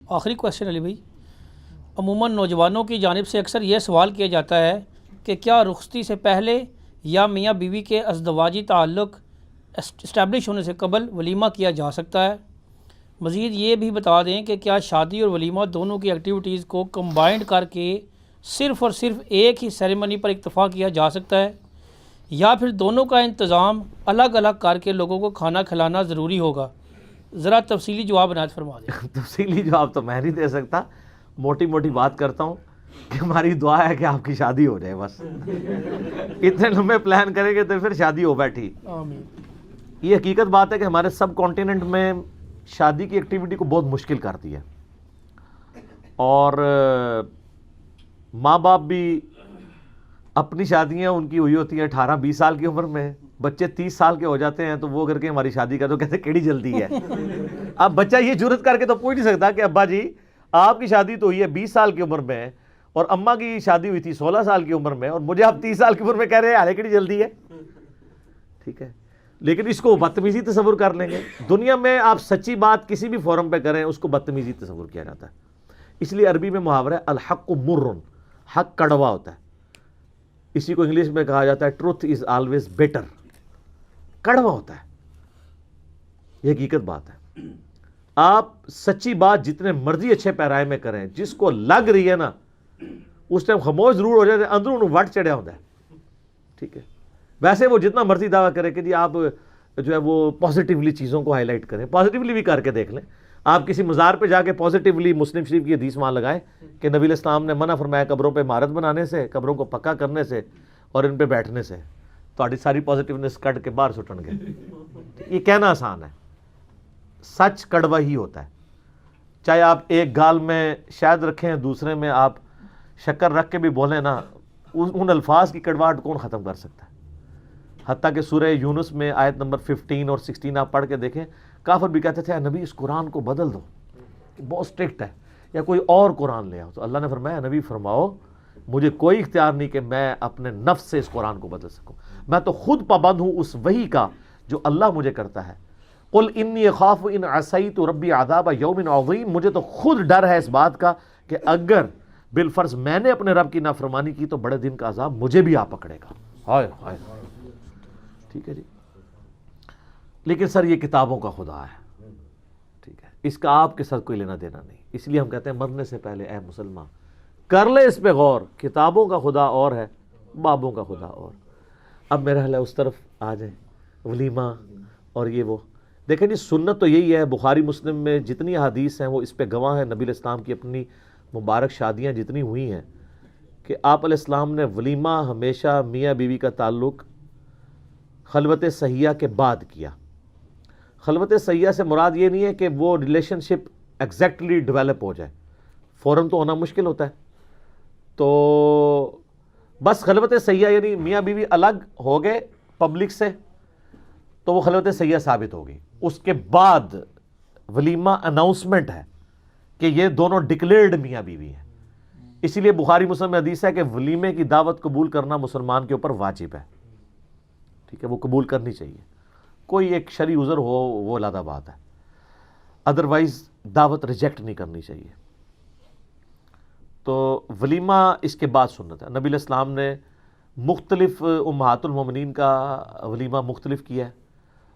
آخری کویشچن علی بھائی، عموماً نوجوانوں کی جانب سے اکثر یہ سوال کیا جاتا ہے کہ کیا رخصتی سے پہلے یا میاں بیوی کے ازدواجی تعلق اسٹیبلش ہونے سے قبل ولیمہ کیا جا سکتا ہے؟ مزید یہ بھی بتا دیں کہ کیا شادی اور ولیمہ دونوں کی ایکٹیویٹیز کو کمبائنڈ کر کے صرف اور صرف ایک ہی سیریمنی پر اکتفا کیا جا سکتا ہے، یا پھر دونوں کا انتظام الگ الگ کر کے لوگوں کو کھانا کھلانا ضروری ہوگا؟ ذرا تفصیلی جواب عنایت فرما دیں۔ تفصیلی جواب تو میں نہیں دے سکتا، موٹی موٹی بات کرتا ہوں کہ ہماری دعا ہے کہ آپ کی شادی ہو جائے، بس اتنے لمبے پلان کریں گے تو پھر شادی ہو بیٹھی۔ آمین۔ یہ حقیقت بات ہے کہ ہمارے سب کانٹیننٹ میں شادی کی ایکٹیویٹی کو بہت مشکل کرتی ہے، اور ماں باپ بھی اپنی شادیاں ان کی ہوئی ہوتی ہیں 18-20 سال کی عمر میں، بچے 30 سال کے ہو جاتے ہیں تو وہ کر کے ہماری شادی کا تو کہتے کیڑی جلدی ہے۔ اب بچہ یہ جرت کر کے تو پوچھ نہیں سکتا کہ ابا جی آپ کی شادی تو ہوئی ہے 20 سال کی عمر میں، اور اماں کی شادی ہوئی تھی 16 سال کی عمر میں، اور مجھے آپ 30 سال کی عمر میں کہہ رہے ہیں ارے کیڑی جلدی ہے۔ ٹھیک ہے، لیکن اس کو بدتمیزی تصور کر لیں گے۔ دنیا میں آپ سچی بات کسی بھی فورم پہ کریں اس کو بدتمیزی تصور کیا جاتا ہے، اس لیے عربی میں محاورہ ہے الحق مرن، حق کڑوا ہوتا ہے، اسی کو انگلش میں کہا جاتا ہے ٹروتھ از آلویز بیٹر، کڑوا ہوتا ہے، یہ حقیقت بات ہے۔ آپ سچی بات جتنے مرضی اچھے پیرائے میں کریں، جس کو لگ رہی ہے نا اس ٹائم خاموش ضرور ہو جاتے، اندروں انہوں وٹ چڑھیا ہوتا ہے۔ ٹھیک ہے، ویسے وہ جتنا مرضی دعویٰ کرے کہ جی آپ جو ہے وہ پازیٹیولی چیزوں کو ہائی لائٹ کریں، پازیٹیولی بھی کر کے دیکھ لیں۔ آپ کسی مزار پہ جا کے پازیٹیولی مسلم شریف کی حدیث وہاں لگائیں کہ نبی علیہ السلام نے منع فرمایا قبروں پہ عمارت بنانے سے، قبروں کو پکا کرنے سے اور ان پہ بیٹھنے سے، تو ساری پازیٹیونیس کٹ کے باہر سٹن گے۔ یہ کہنا آسان ہے، سچ کڑوا ہی ہوتا ہے، چاہے آپ ایک گال میں شاید رکھیں دوسرے میں آپ شکر رکھ کے بھی بولیں نا، ان الفاظ کی کڑواہٹ کون ختم کر سکتا ہے؟ حتیٰ کہ سورہ یونس میں آیت نمبر 15 اور 16 آپ پڑھ کے دیکھیں، کافر بھی کہتے تھے اے نبی اس قرآن کو بدل دو، بہت سٹرکٹ ہے، یا کوئی اور قرآن لے آؤ، تو اللہ نے فرمایا نبی فرماؤ مجھے کوئی اختیار نہیں کہ میں اپنے نفس سے اس قرآن کو بدل سکوں، میں تو خود پابند ہوں اس وحی کا جو اللہ مجھے کرتا ہے۔ قل انی اخاف ان عصیت ربی عذاب یوم عظیم، مجھے تو خود ڈر ہے اس بات کا کہ اگر بالفرض میں نے اپنے رب کی نافرمانی کی تو بڑے دن کا عذاب مجھے بھی آ پکڑے گا۔ ہائے ہائے، ٹھیک ہے جی، لیکن سر یہ کتابوں کا خدا ہے، ٹھیک ہے، اس کا آپ کے ساتھ کوئی لینا دینا نہیں، اس لیے ہم کہتے ہیں مرنے سے پہلے اے مسلمان کر لے اس پہ غور، کتابوں کا خدا اور ہے، بابوں کا خدا اور۔ اب میرا حل ہے اس طرف آ جائیں، ولیمہ اور یہ وہ، دیکھیں جی سنت تو یہی ہے، بخاری مسلم میں جتنی حدیث ہیں وہ اس پہ گواہ ہیں، نبی علیہ السلام کی اپنی مبارک شادیاں جتنی ہوئی ہیں کہ آپ علیہ السلام نے ولیمہ ہمیشہ میاں بیوی کا تعلق خلوت صحیحہ کے بعد کیا۔ خلوت صحیحہ سے مراد یہ نہیں ہے کہ وہ ریلیشن شپ ایگزیکٹلی ڈیولپ ہو جائے، فوراً تو ہونا مشکل ہوتا ہے، تو بس خلوت صحیحہ یعنی میاں بیوی الگ ہو گئے پبلک سے تو وہ خلوت صحیحہ ثابت ہو گئی، اس کے بعد ولیمہ اناؤنسمنٹ ہے کہ یہ دونوں ڈکلیئرڈ میاں بیوی ہیں، اسی لیے بخاری مسلم میں حدیث ہے کہ ولیمے کی دعوت قبول کرنا مسلمان کے اوپر واجب ہے، ٹھیک ہے، وہ قبول کرنی چاہیے، کوئی ایک شرعی عذر ہو وہ علیحدہ بات ہے، ادروائز دعوت ریجیکٹ نہیں کرنی چاہیے۔ تو ولیمہ اس کے بعد سنت ہے، نبی علیہ السلام نے مختلف امہات المومنین کا ولیمہ مختلف کیا ہے،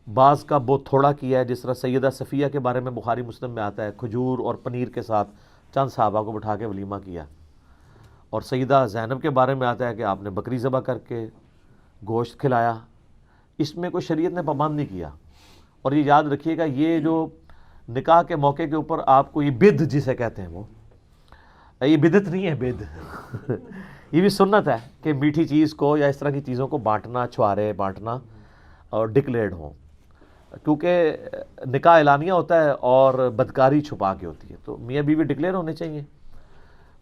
بعض کا بہت تھوڑا کیا ہے، جس طرح سیدہ صفیہ کے بارے میں بخاری مسلم میں آتا ہے کھجور اور پنیر کے ساتھ چند صحابہ کو بٹھا کے ولیمہ کیا، اور سیدہ زینب کے بارے میں آتا ہے کہ آپ نے بکری ذبح کر کے گوشت کھلایا، اس میں کوئی شریعت نے پابند نہیں کیا۔ اور یہ یاد رکھیے گا یہ جو نکاح کے موقع کے اوپر آپ کو یہ بدھ جسے کہتے ہیں وہ یہ بدعت نہیں ہے، بدھ یہ بھی سنت ہے کہ میٹھی چیز کو یا اس طرح کی چیزوں کو بانٹنا، چھوارے بانٹنا اور ڈکلیئرڈ ہوں، کیونکہ نکاح اعلانیہ ہوتا ہے اور بدکاری چھپا کے ہوتی ہے، تو میاں بیوی ڈکلیئر ہونے چاہیے۔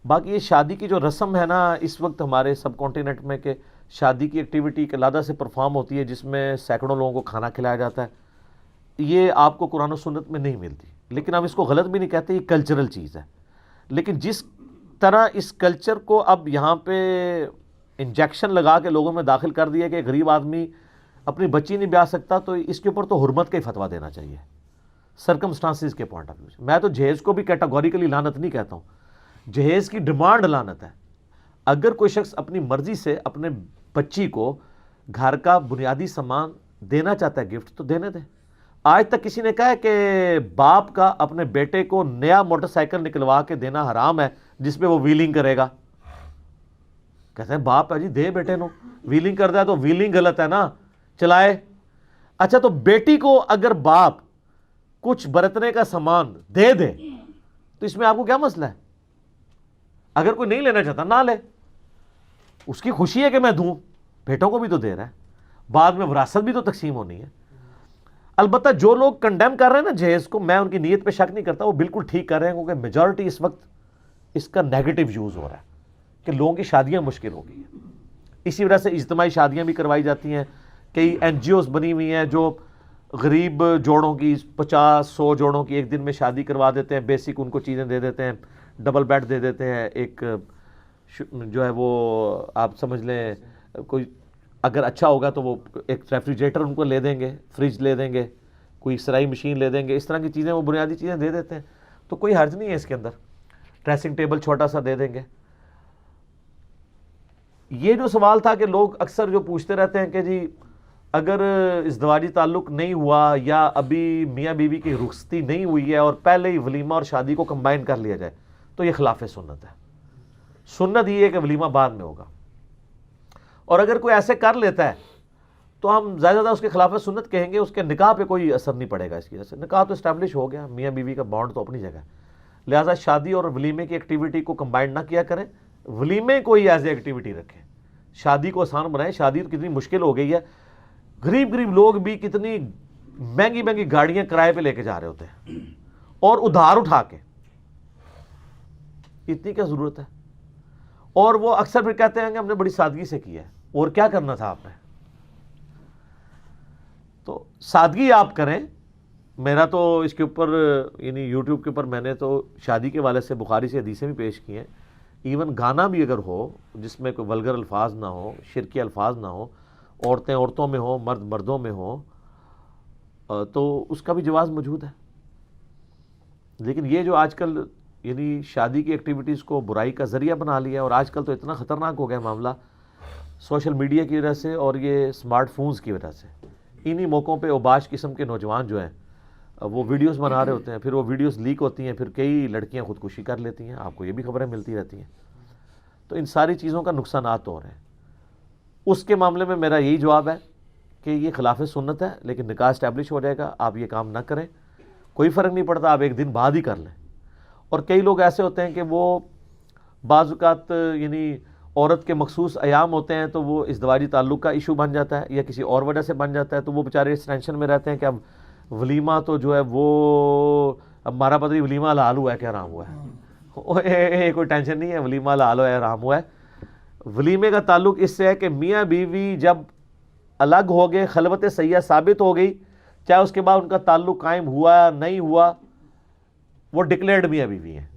باقی یہ شادی کی جو رسم ہے نا اس وقت ہمارے سب کانٹیننٹ میں کہ شادی کی ایکٹیویٹی ایک علیحدہ سے پرفارم ہوتی ہے جس میں سینکڑوں لوگوں کو کھانا کھلایا جاتا ہے، یہ آپ کو قرآن و سنت میں نہیں ملتی، لیکن ہم اس کو غلط بھی نہیں کہتے، یہ کلچرل چیز ہے، لیکن جس طرح اس کلچر کو اب یہاں پہ انجیکشن لگا کے لوگوں میں داخل کر دیا کہ غریب آدمی اپنی بچی نہیں بیاہ سکتا، تو اس کے اوپر تو حرمت کا ہی فتویٰ دینا چاہیے، سرکمسٹانسز کے پوائنٹ آف ویو سے. میں تو جہیز کو بھی کیٹاگوریکلی لعنت نہیں کہتا ہوں, جہیز کی ڈیمانڈ لعنت ہے. اگر کوئی شخص اپنی مرضی سے اپنے بچی کو گھر کا بنیادی سامان دینا چاہتا ہے گفٹ, تو دینے دیں. آج تک کسی نے کہا ہے کہ باپ کا اپنے بیٹے کو نیا موٹر سائیکل نکلوا کے دینا حرام ہے جس پہ وہ ویلنگ کرے گا؟ کہتے ہیں باپ ہے جی دے بیٹے نو, ویلنگ کرتا ہے تو ویلنگ غلط ہے نا, چلائے. اچھا تو بیٹی کو اگر باپ کچھ برتنے کا سامان دے دے تو اس میں آپ کو کیا مسئلہ ہے؟ اگر کوئی نہیں لینا چاہتا نہ لے, اس کی خوشی ہے کہ میں دوں, بیٹوں کو بھی تو دے رہا ہے, بعد میں وراثت بھی تو تقسیم ہونی ہے. البتہ جو لوگ کنڈیم کر رہے ہیں نا جہیز کو, میں ان کی نیت پہ شک نہیں کرتا, وہ بالکل ٹھیک کر رہے ہیں, کیونکہ میجورٹی اس وقت اس کا نیگیٹو یوز ہو رہا ہے کہ لوگوں کی شادیاں مشکل ہو گئی ہیں. اسی وجہ سے اجتماعی شادیاں بھی کروائی جاتی ہیں. کئی این جی اوز بنی ہوئی ہیں جو غریب جوڑوں کی 50-100 جوڑوں کی ایک دن میں شادی کروا دیتے ہیں, بیسک ان کو چیزیں دے دیتے ہیں, ڈبل بیڈ دے دیتے ہیں, ایک جو ہے وہ آپ سمجھ لیں کوئی اگر اچھا ہوگا تو وہ ایک ریفریجریٹر ان کو لے دیں گے, فریج لے دیں گے, کوئی سرائی مشین لے دیں گے, اس طرح کی چیزیں وہ بنیادی چیزیں دے دیتے ہیں. تو کوئی حرج نہیں ہے اس کے اندر, ڈریسنگ ٹیبل چھوٹا سا دے دیں گے. یہ جو سوال تھا کہ لوگ اکثر جو پوچھتے رہتے ہیں کہ جی اگر ازدواجی تعلق نہیں ہوا یا ابھی میاں بیوی کی رخصتی نہیں ہوئی ہے اور پہلے ہی ولیمہ اور شادی کو کمبائن کر لیا جائے تو یہ خلاف سنت ہے. سنت یہ ہے کہ ولیمہ بعد میں ہوگا, اور اگر کوئی ایسے کر لیتا ہے تو ہم زیادہ اس کے خلاف سنت کہیں گے, اس کے نکاح پہ کوئی اثر نہیں پڑے گا. اس کی وجہ سے نکاح تو اسٹیبلش ہو گیا, میاں بیوی کا بانڈ تو اپنی جگہ ہے. لہٰذا شادی اور ولیمے کی ایکٹیویٹی کو کمبائن نہ کیا کریں, ولیمے کو ہی ایز اے ایکٹیویٹی رکھیں. شادی کو آسان بنائیں. شادی تو کتنی مشکل ہو گئی ہے, غریب لوگ بھی کتنی مہنگی گاڑیاں کرائے پہ لے کے جا رہے ہوتے ہیں اور ادھار اٹھا کے. اتنی کیا ضرورت ہے؟ اور وہ اکثر پھر کہتے ہیں کہ ہم نے بڑی سادگی سے کیا ہے, اور کیا کرنا تھا آپ نے؟ تو سادگی آپ کریں. میرا تو اس کے اوپر یعنی یوٹیوب کے اوپر میں نے تو شادی کے والے سے بخاری سے حدیثیں بھی پیش کی ہیں. ایون گانا بھی اگر ہو جس میں کوئی ولگر الفاظ نہ ہو, شرکی الفاظ نہ ہو, عورتیں عورتوں میں ہوں, مرد مردوں میں ہوں, تو اس کا بھی جواز موجود ہے. لیکن یہ جو آج کل یعنی شادی کی ایکٹیویٹیز کو برائی کا ذریعہ بنا لیا, اور آج کل تو اتنا خطرناک ہو گیا معاملہ سوشل میڈیا کی وجہ سے اور یہ اسمارٹ فونز کی وجہ سے. انہی موقعوں پہ اوباش قسم کے نوجوان جو ہیں وہ ویڈیوز بنا رہے ہوتے ہیں, پھر وہ ویڈیوز لیک ہوتی ہیں, پھر کئی لڑکیاں خودکشی کر لیتی ہیں. آپ کو یہ بھی خبریں ملتی رہتی ہیں. تو ان ساری چیزوں کا نقصانات ہو رہے ہیں. اس کے معاملے میں میرا یہی جواب ہے کہ یہ خلاف سنت ہے, لیکن نکاح اسٹیبلش ہو جائے گا. آپ یہ کام نہ کریں, کوئی فرق نہیں پڑتا, آپ ایک دن بعد ہی کر لیں. اور کئی لوگ ایسے ہوتے ہیں کہ وہ بعض اوقات یعنی عورت کے مخصوص ایام ہوتے ہیں تو وہ ازدواجی تعلق کا ایشو بن جاتا ہے یا کسی اور وجہ سے بن جاتا ہے, تو وہ بیچارے اس ٹینشن میں رہتے ہیں کہ اب ولیمہ تو جو ہے وہ اب ہمارا پتہ نہیں ولیمہ حلال ہوا ہے کہ حرام ہوا ہے. کوئی ٹینشن نہیں ہے, ولیمہ حلال ہوا ہے حرام ہوا ہے. ولیمے کا تعلق اس سے ہے کہ میاں بیوی جب الگ ہو گئے, خلوت صحیحہ ثابت ہو گئی, چاہے اس کے بعد ان کا تعلق قائم ہوا نہیں ہوا, وہ ڈکلیئرڈ میاں بیوی ہیں.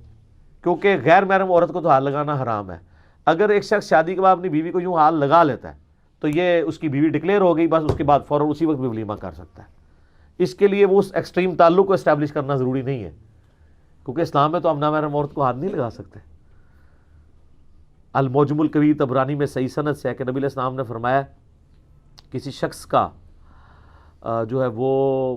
کیونکہ غیر محرم عورت کو تو ہاتھ لگانا حرام ہے. اگر ایک شخص شادی کے بعد اپنی بیوی کو یوں ہاتھ لگا لیتا ہے تو یہ اس کی بیوی ڈکلیئر ہو گئی, بس اس کے بعد فوراً اسی وقت بھی ولیمہ کر سکتا ہے. اس کے لیے وہ اس ایکسٹریم تعلق کو اسٹیبلش کرنا ضروری نہیں ہے, کیونکہ اسلام میں تو ہم نامحرم عورت کو ہاتھ نہیں لگا سکتے. الموجم الکبیر طبرانی میں صحیح سند سے ہے کہ نبی علیہ السلام نے فرمایا کسی شخص کا جو ہے وہ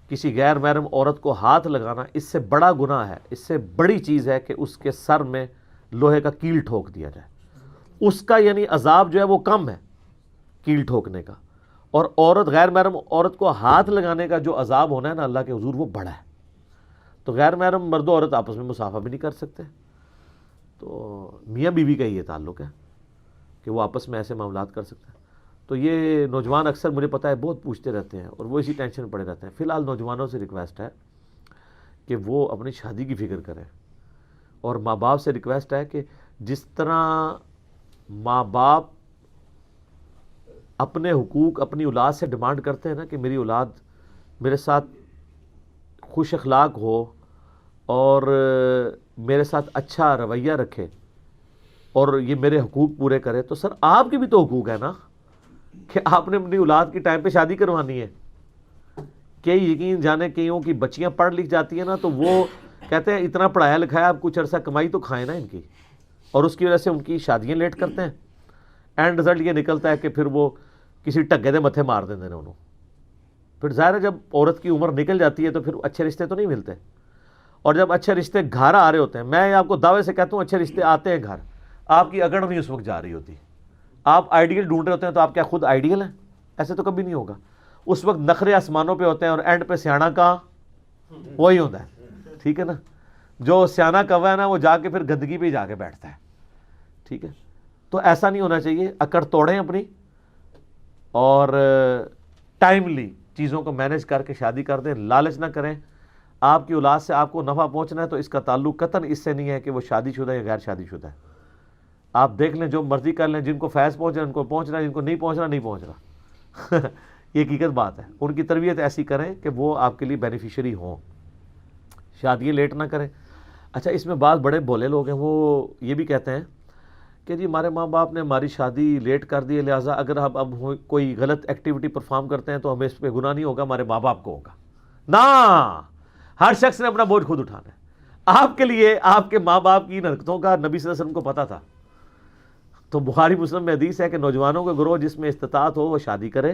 کسی غیر محرم عورت کو ہاتھ لگانا اس سے بڑا گناہ ہے, اس سے بڑی چیز ہے کہ اس کے سر میں لوہے کا کیل ٹھوک دیا جائے. اس کا یعنی عذاب جو ہے وہ کم ہے کیل ٹھوکنے کا, اور عورت غیر محرم عورت کو ہاتھ لگانے کا جو عذاب ہونا ہے نا اللہ کے حضور وہ بڑا ہے. تو غیر محرم مرد و عورت آپس میں مصافحہ بھی نہیں کر سکتے. تو میاں بیوی کا یہ تعلق ہے کہ وہ آپس میں ایسے معاملات کر سکتے ہیں. تو یہ نوجوان اکثر مجھے پتہ ہے بہت پوچھتے رہتے ہیں اور وہ اسی ٹینشن میں پڑے رہتے ہیں. فی الحال نوجوانوں سے ریکویسٹ ہے کہ وہ اپنی شادی کی فکر کریں, اور ماں باپ سے ریکویسٹ ہے کہ جس طرح ماں باپ اپنے حقوق اپنی اولاد سے ڈیمانڈ کرتے ہیں نا کہ میری اولاد میرے ساتھ خوش اخلاق ہو اور میرے ساتھ اچھا رویہ رکھے اور یہ میرے حقوق پورے کرے, تو سر آپ کے بھی تو حقوق ہے نا کہ آپ نے اپنی اولاد کی ٹائم پہ شادی کروانی ہے, کئی یقین جانے کئیوں کی بچیاں پڑھ لکھ جاتی ہیں نا تو وہ کہتے ہیں اتنا پڑھایا لکھایا اب کچھ عرصہ کمائی تو کھائیں نا ان کی, اور اس کی وجہ سے ان کی شادیاں لیٹ کرتے ہیں. اینڈ رزلٹ یہ نکلتا ہے کہ پھر وہ کسی ٹگے دے متھے مار دیندے نے انہوں. پھر ظاہر ہے جب عورت کی عمر نکل جاتی ہے تو پھر اچھے رشتے تو نہیں ملتے, اور جب اچھے رشتے گھر آ رہے ہوتے ہیں, میں آپ کو دعوے سے کہتا ہوں اچھے رشتے آتے ہیں گھر, آپ کی اگڑ نہیں اس وقت جا رہی ہوتی. آپ آئیڈیل ڈھونڈ رہے ہوتے ہیں تو آپ کیا خود آئیڈیل ہیں؟ ایسے تو کبھی نہیں ہوگا. اس وقت نخرے آسمانوں پہ ہوتے ہیں اور اینڈ پہ سیانا کہاں, وہی ہوتا ہے. ٹھیک ہے نا, جو سیانا کوا ہے نا وہ جا کے پھر گندگی پہ جا کے بیٹھتا ہے. ٹھیک ہے, تو ایسا نہیں ہونا چاہیے. اکڑ توڑیں اپنی, اور ٹائملی چیزوں کو مینیج کر کے شادی کر دیں. لالچ نہ کریں. آپ کی اولاد سے آپ کو نفع پہنچنا ہے تو اس کا تعلق قطعاً اس سے نہیں ہے کہ وہ شادی شدہ یا غیر شادی شدہ ہے. آپ دیکھ لیں, جو مرضی کر لیں, جن کو فیض پہنچنا ان کو پہنچنا, جن کو نہیں پہنچنا نہیں پہنچنا. یہ حقیقت بات ہے. ان کی تربیت ایسی کریں کہ وہ آپ کے لیے بینیفیشری ہوں. شادی لیٹ نہ کریں. اچھا, اس میں بعض بڑے بولے لوگ ہیں, وہ یہ بھی کہتے ہیں کہ جی ہمارے ماں باپ نے ہماری شادی لیٹ کر دی ہے, لہٰذا اگر ہم اب کوئی غلط ایکٹیویٹی پرفارم کرتے ہیں تو ہمیں اس پہ گناہ نہیں ہوگا, ہمارے ماں باپ کو ہوگا. نہ, ہر شخص نے اپنا بوجھ خود اٹھانا ہے. آپ کے لیے آپ کے ماں باپ کی ان حرکتوں کا نبی صلی اللہ علیہ وسلم کو پتا تھا. تو بخاری مسلم میں حدیث ہے کہ نوجوانوں کا گروہ جس میں استطاعت ہو وہ شادی کرے,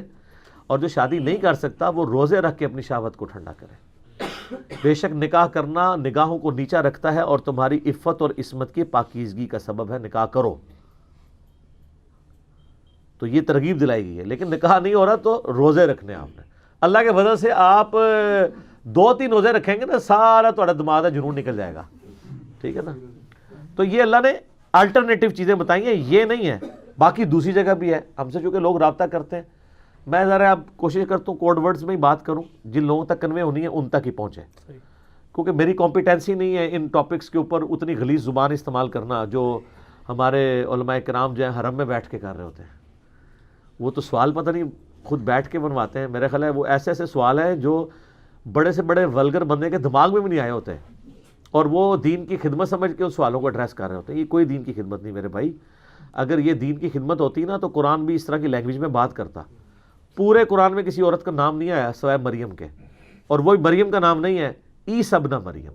اور جو شادی نہیں کر سکتا وہ روزے رکھ کے اپنی شہوت کو ٹھنڈا کرے. بے شک نکاح کرنا نگاہوں کو نیچا رکھتا ہے اور تمہاری عفت اور عصمت کی پاکیزگی کا سبب ہے. نکاح کرو, تو یہ ترغیب دلائی گئی ہے. لیکن نکاح نہیں ہو رہا تو روزے رکھنے آپ نے. اللہ کے فضل سے آپ 2-3 روزے رکھیں گے نا, سارا تھوڑا دماغ کا جنون نکل جائے گا. ٹھیک ہے نا. تو یہ اللہ نے الٹرنیٹیو چیزیں بتائی ہیں, یہ نہیں ہے. باقی دوسری جگہ بھی ہے. ہم سے چونکہ لوگ رابطہ کرتے ہیں, میں ذرا اب کوشش کرتا ہوں کوڈ ورڈز میں ہی بات کروں, جن لوگوں تک کنوے ہونی ہے ان تک ہی پہنچے, کیونکہ میری کمپیٹنسی نہیں ہے ان ٹاپکس کے اوپر اتنی غلیظ زبان استعمال کرنا جو ہمارے علماء کرام جو ہیں حرم میں بیٹھ کے کر رہے ہوتے ہیں. وہ تو سوال پتہ نہیں خود بیٹھ کے بنواتے ہیں. میرا خیال ہے وہ ایسے ایسے سوال ہیں جو بڑے سے بڑے ولگر بندے کے دماغ میں بھی نہیں آئے ہوتے ہیں, اور وہ دین کی خدمت سمجھ کے اس سوالوں کو ایڈریس کر رہے ہوتے ہیں. یہ کوئی دین کی خدمت نہیں میرے بھائی. اگر یہ دین کی خدمت ہوتی نا تو قرآن بھی اس طرح کی لینگویج میں بات کرتا. پورے قرآن میں کسی عورت کا نام نہیں آیا سوائے مریم کے, اور وہی مریم کا نام نہیں ہے عیسیٰ ابن مریم,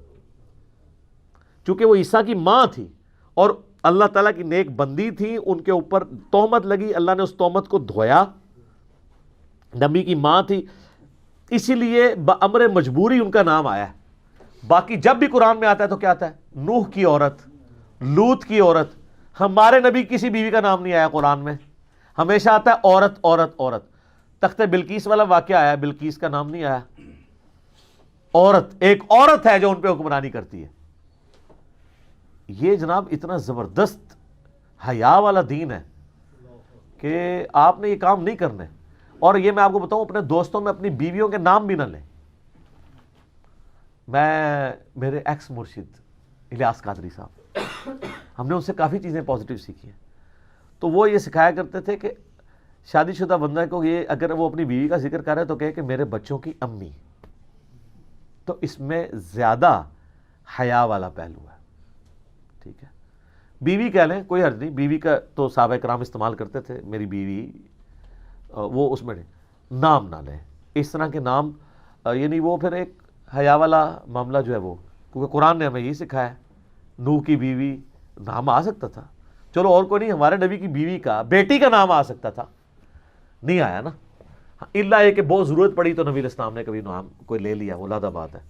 چونکہ وہ عیسیٰ کی ماں تھی اور اللہ تعالیٰ کی نیک بندی تھی. ان کے اوپر تہمت لگی, اللہ نے اس تہمت کو دھویا. نبی کی ماں تھی, اسی لیے بامر مجبوری ان کا نام آیا ہے. باقی جب بھی قرآن میں آتا ہے تو کیا آتا ہے؟ نوح کی عورت, لوط کی عورت. ہمارے نبی کسی بیوی کا نام نہیں آیا قرآن میں, ہمیشہ آتا ہے عورت عورت عورت. تخت بلقیس والا واقعہ آیا, بلقیس کا نام نہیں آیا. عورت, ایک عورت ہے جو ان پہ حکمرانی کرتی ہے. یہ جناب اتنا زبردست حیا والا دین ہے کہ آپ نے یہ کام نہیں کرنے. اور یہ میں آپ کو بتاؤں, اپنے دوستوں میں اپنی بیویوں کے نام بھی نہ لیں. میں میرے ایکس مرشد الیاس قادری صاحب, ہم نے ان سے کافی چیزیں پازیٹیو سیکھی ہیں. تو وہ یہ سکھایا کرتے تھے کہ شادی شدہ بندہ کو یہ اگر وہ اپنی بیوی کا ذکر کر رہے تو کہے کہ میرے بچوں کی امی, تو اس میں زیادہ حیا والا پہلو ہے. ٹھیک ہے, بیوی کہہ لیں کوئی حرج نہیں, بیوی کا تو صحابہ کرام استعمال کرتے تھے, میری بیوی, وہ اس میں نام نہ لیں اس طرح کے نام. یعنی وہ پھر ایک حیا والا معاملہ جو ہے وہ, کیونکہ قرآن نے ہمیں یہی سکھایا. نوح کی بیوی نام آ سکتا تھا, چلو اور کوئی نہیں, ہمارے نبی کی بیوی کا بیٹی کا نام آ سکتا تھا, نہیں آیا نا. اللہ یہ کہ بہت ضرورت پڑی تو نبی علیہ السلام نے کبھی نام کوئی لے لیا, وہ علیحدہ بات ہے.